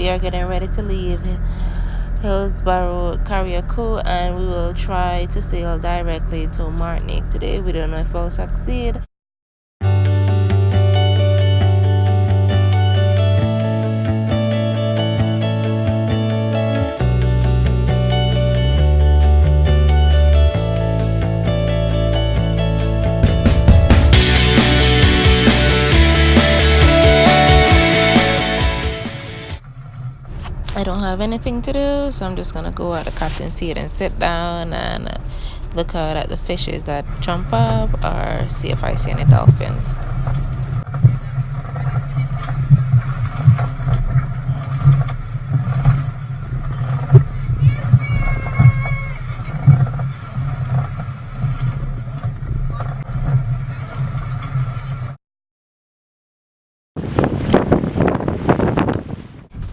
we are getting ready to leave Hillsborough, Carriacou, and we will try to sail directly to Martinique today. We don't know if we'll succeed. I don't have anything to do, so I'm just gonna go at the captain seat and sit down and look out at the fishes that jump up or see if I see any dolphins.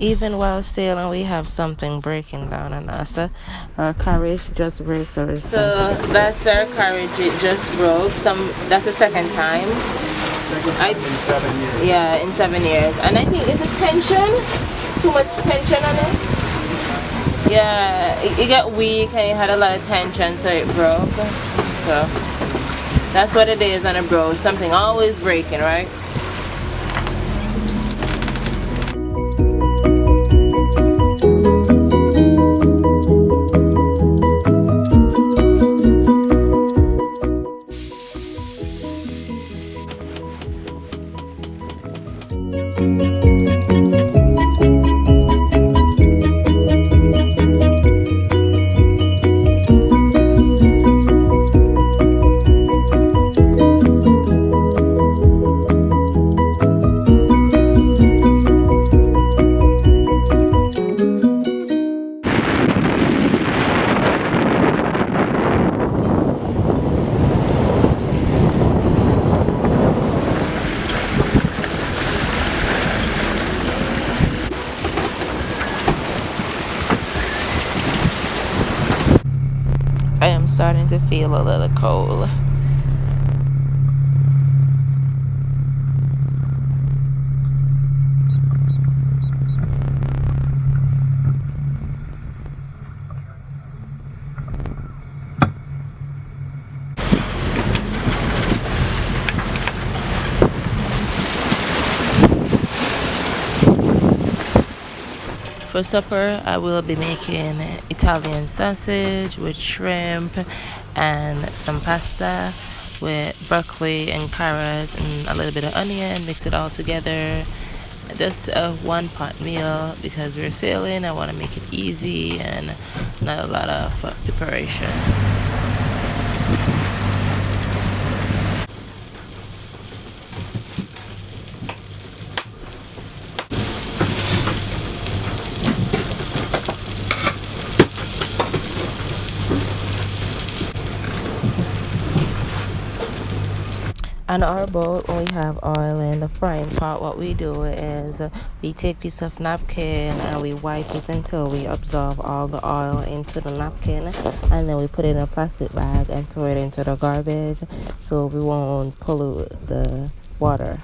Even while sailing, we have something breaking down on us. Our carriage just breaks. So that's our carriage. It just broke. That's the second time. In 7 years. Yeah, in 7 years. And I think it's a tension. Too much tension on it. Yeah, it got weak and it had a lot of tension, so it broke. So that's what it is on a boat. Something always breaking, right? I am starting to feel a little cold. For supper, I will be making Italian sausage with shrimp and some pasta with broccoli and carrots and a little bit of onion. Mix it all together. Just a one pot meal because we're sailing. I want to make it easy and not a lot of preparation. On our boat, when we have oil in the frying pot, what we do is we take piece of napkin and we wipe it until we absorb all the oil into the napkin, and then we put it in a plastic bag and throw it into the garbage so we won't pollute the water.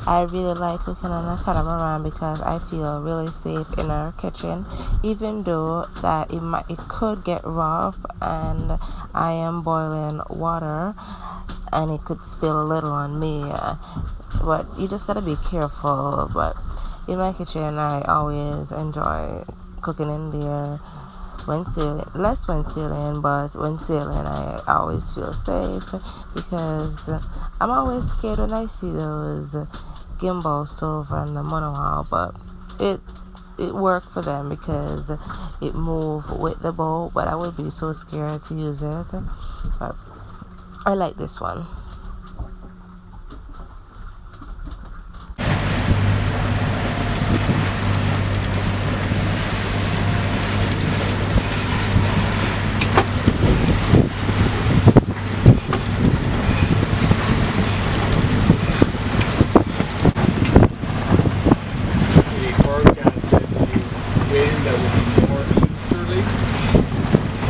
I really like cooking on a catamaran because I feel really safe in our kitchen, even though that it could get rough and I am boiling water and it could spill a little on me, but you just gotta be careful. But in my kitchen, I always enjoy cooking in there when sailing, less when sailing, but when sailing I always feel safe because I'm always scared when I see those gimbal stove and the monohull, but it worked for them because it moved with the boat, but I would be so scared to use it. But I like this one.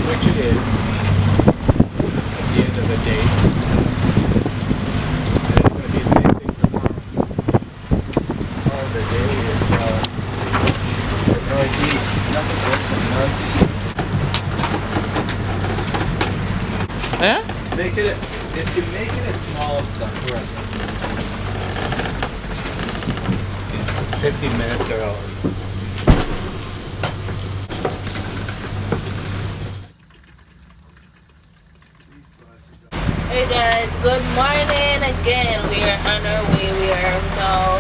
Which it is at the end of the day. northeast. Nothing worse than northeast. Yeah? Make it if you make it a small supper, I guess. 15 minutes or all. Hey guys, good morning again. We are on our way. We are now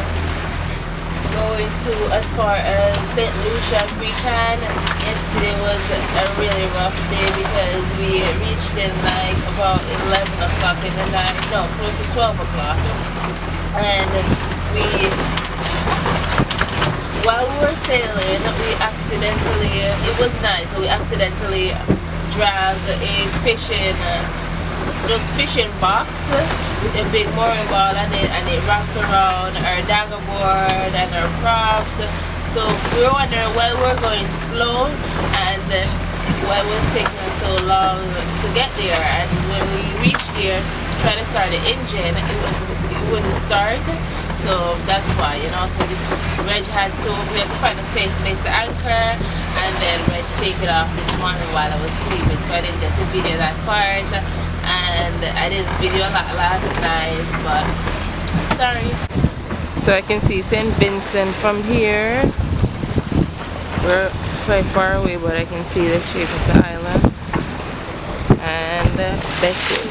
going to as far as St. Lucia if we can. Yesterday was a really rough day because we reached in like about 11 o'clock in the night. No, close to 12 o'clock. And while we were sailing, we accidentally, it was nice, we accidentally dragged a fishing box with a big mooring ball on it, and it wrapped around our dagger board and our props. So we were wondering why we were going slow and why it was taking us so long to get there. And when we reached there, trying to start the engine, it wouldn't start. So that's why, so this Reg we had to find a safe place to anchor, and then Reg take it off this morning while I was sleeping, so I didn't get to video that part, and I didn't video a lot last night, but sorry. So I can see St. Vincent from here. We're quite far away, but I can see the shape of the island. And Becky.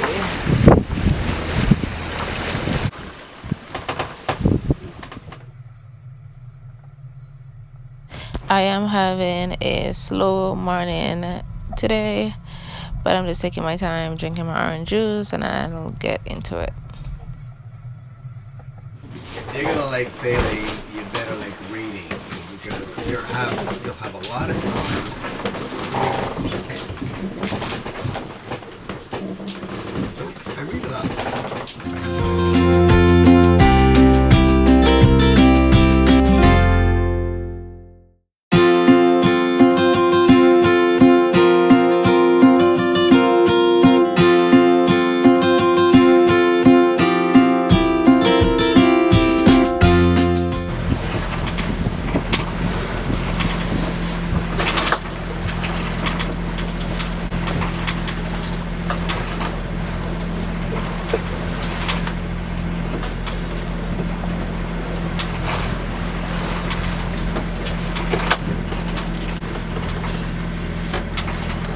I am having a slow morning today, but I'm just taking my time drinking my orange juice, and I'll get into it. If you're gonna like sailing, you better like reading because you'll have a lot of time. I read a lot.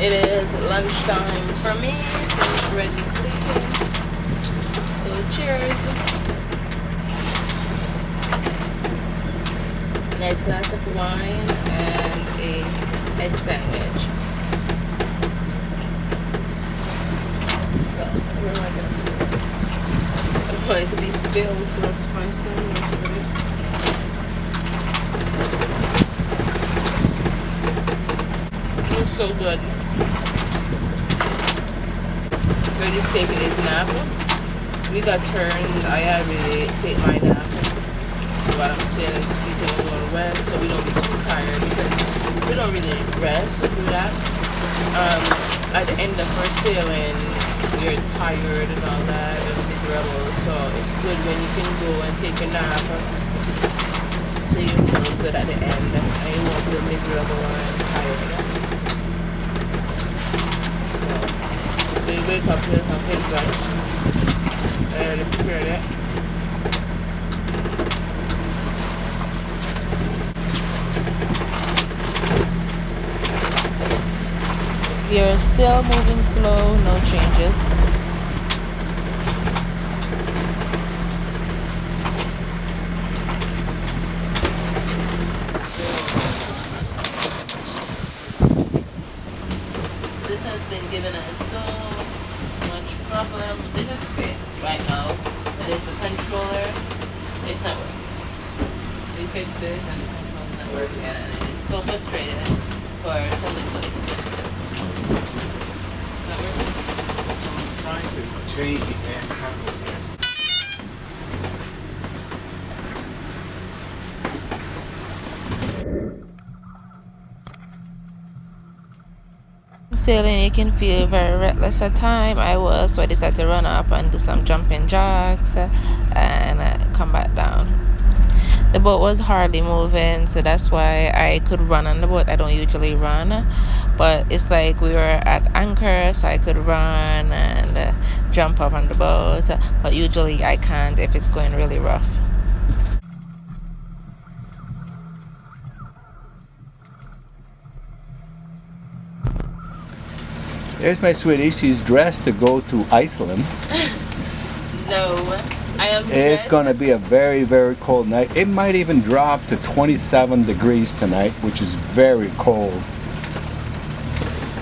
It is lunchtime for me, so Reg is sleeping. So cheers. Nice glass of wine and a egg sandwich. Well, where am I gonna put it? I don't want it to be spilled, so I have to find somewhere to put it. It's so good. We're just taking his nap. We got turned. I had really take my nap while I'm staying in he's going to rest, so we don't get too tired because we don't really rest or do that. At the end of first sailing, we're tired and all that and miserable, so it's good when you can go and take a nap so you feel good at the end and you won't feel miserable and tired. They wake up to have his lunch and prepare it. We are still moving slow, no changes. This has been giving us so much problem. This is fixed right now, but it's a controller. It's not working. We fixed this and the controller's not working, and it's so frustrating for something so expensive. Not working. I'm trying to change the gas coupler. Sailing, you can feel very reckless at times. I was, so I decided to run up and do some jumping jacks and come back down. The boat was hardly moving, so that's why I could run on the boat. I don't usually run, but it's like we were at anchor, so I could run and jump up on the boat, but usually I can't if it's going really rough. There's my sweetie. She's dressed to go to Iceland. No, I am It's going to be a very, very cold night. It might even drop to 27 degrees tonight, which is very cold.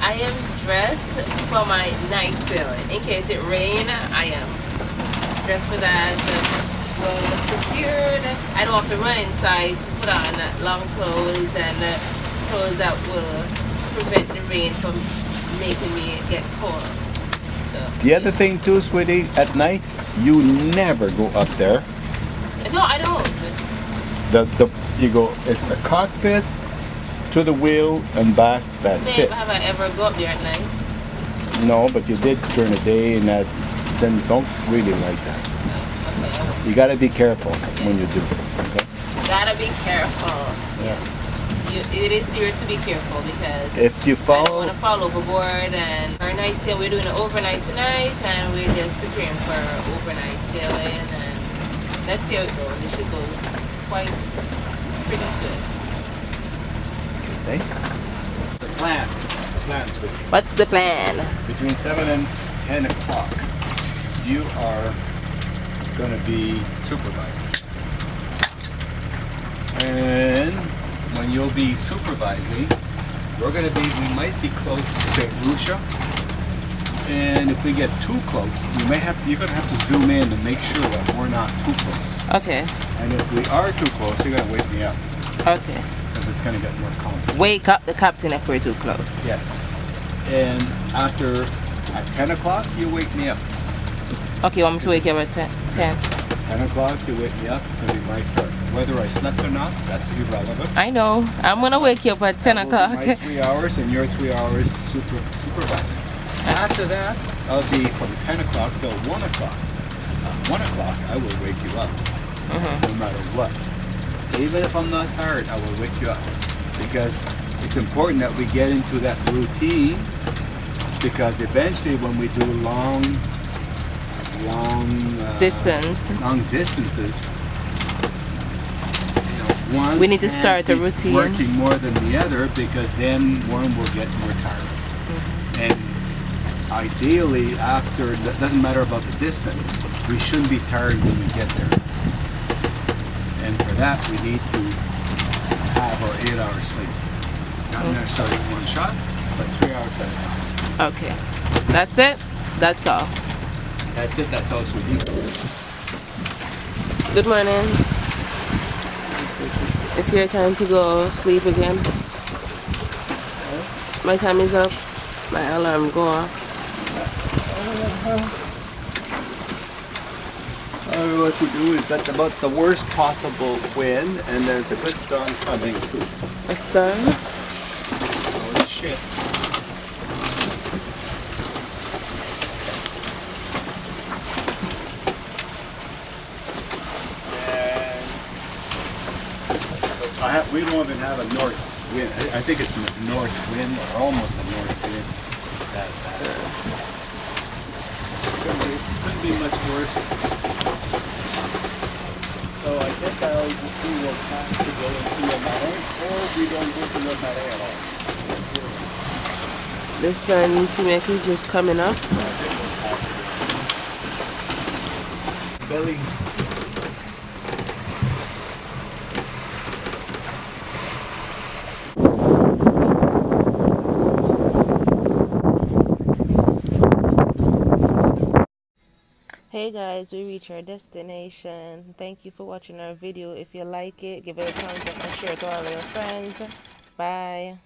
I am dressed for my night sailing. In case it rain, I am dressed for that. Well secured. I don't have to run inside to put on long clothes and clothes that will prevent the rain from making me get cold. So The other thing too, sweetie, at night, you never go up there. no, I don't. You go it's the cockpit to the wheel and back. That's Babe, it. have I ever go up there at night? No, but you did during the day, and that then don't really like that. Okay. You got to be careful when you do. Okay? Gotta be careful. Yeah. It is serious to be careful because If you I don't fall, want to fall overboard. And our night sail, we're doing an overnight tonight, and we're just preparing for overnight sailing. And let's see how it goes. It should go quite pretty good. okay. The plans with you. What's the plan? Between 7 and 10 o'clock, you are going to be supervising. And when you'll be supervising, we might be close to St. Lucia. And if we get too close, you're going to have to zoom in and make sure that we're not too close. Okay. And if we are too close, you're going to wake me up Okay. because it's going to get more complicated. Wake up the captain if we're too close. Yes. And at 10 o'clock, you wake me up. Okay, you want me to wake you up at 10? 10 o'clock, you wake me up. It's going to be my turn. Whether I slept or not, that's irrelevant. I know. I'm going to wake you up at 10 That will be o'clock. my 3 hours and your 3 hours supervising. After that, I'll be from 10 o'clock till 1 o'clock. At 1 o'clock, I will wake you up. No matter what. Even if I'm not tired, I will wake you up. Because it's important that we get into that routine, because eventually when we do long distances, one We need to can't start a be routine. working more than the other, because then one will get more tired. And ideally, after that, doesn't matter about the distance, we shouldn't be tired when we get there. And for that, we need to have our 8 hours sleep. Not necessarily in one shot, but 3 hours at a time. Okay. That's it? That's all. That's it. That's all we need. Good morning. It's your time to go sleep again. My time is up. My alarm go off. What we do is that's about the worst possible wind, and there's a good storm coming too. A storm? Oh shit. We don't even have a north wind. I think it's a north wind, or almost a north wind. It's that bad. Couldn't be much worse. So I think I'll just see what time to go into the Marais, or we don't go to the Marais at all. The sun seems like it's just coming up. Belly. Hey guys, we reached our destination. Thank you for watching our video. If you like it, give it a thumbs up and share it to all your friends. Bye.